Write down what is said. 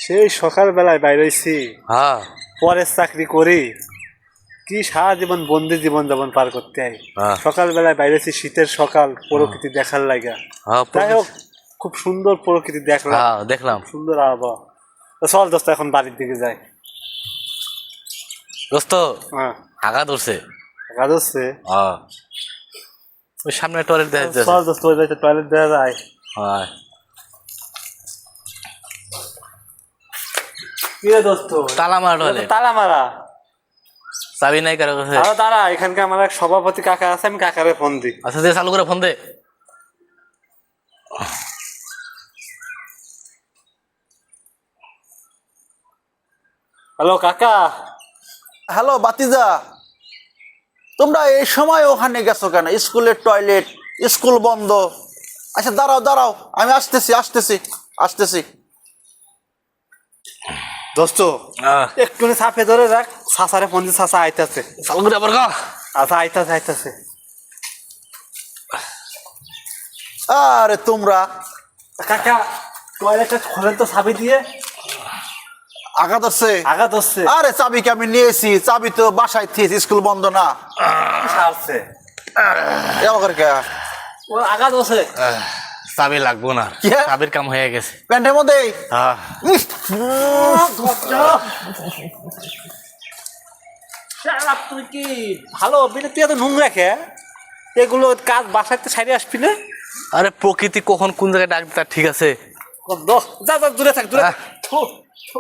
সেই সকালবেলায় বাইরে হইছি, হ্যাঁ পরের চাকরি করি, কি সারা জীবন বন্দি জীবন যাপন পার করতে হয়। হ্যাঁ সকালবেলায় বাইরে হইছি, শীতের সকাল, প্রকৃতি দেখার লাগা। হ্যাঁ যাই হোক, খুব সুন্দর প্রকৃতি দেখলাম, হ্যাঁ দেখলাম। সুন্দর আবহাওয়া। তো চল দোস্ত এখন বাড়ির দিকে যাই। দোস্ত হ্যাঁ, হাগা ধরছে। কাজ হচ্ছে। হ্যাঁ ওই সামনে টয়লেট দেখা যাচ্ছে। চল দোস্ত, ওই যাইতে টয়লেট দেওয়া যায়। হ্যাঁ কি রে দোস্ত, তালা মারা টয়লেট, তালা মারা? চাবি নাই কারো কাছে। আরে দাঁড়া, এখানকার আমার এক সভাপতি কাকা আছে, আমি কাকারে ফোন দিই। আচ্ছা দে, চালু করে ফোন দে। হ্যালো কাকা। হ্যালো বাতিজা, তোমরা এই সময় ওখানে গেছো কেন? স্কুলের টয়লেট, স্কুল বন্ধ। আচ্ছা দাঁড়াও দাঁড়াও, আমি আসতেছি আসতেছি আসতেছি। দোস্ত একটু চাপে ধরে রাখ, সাসারে ফোন দিয়ে, সাসা আইতাছে। চালু করে আবার গা। আচ্ছা আইতাছে আইতাছে। আরে তোমরা কাকা টয়লেটটা খোলেন তো চাবি দিয়ে। আঘাত হচ্ছে? আঘাত হচ্ছে। আরে চাবি কি আমি নিয়েছি? চাবি তো বাসায় থিয়েছি, স্কুল বন্ধ না। সারছে। এবার কে ও আঘাত হচ্ছে। চাবি লাগবো না, কি? চাবির কাম হয়ে গেছে। প্যান্টের মধ্যে? হ্যাঁ শালা তুই কি ভালো বিনা, তুই এত নোংরা খে? এগুলো কাজ বাসায় তো সাইডে আসবি না? আরে প্রকৃতি কখন কোন জায়গায় ডাক তার ঠিক আছে। যা যা, দূরে থাক দূরে থাক। আহ। থু, থু।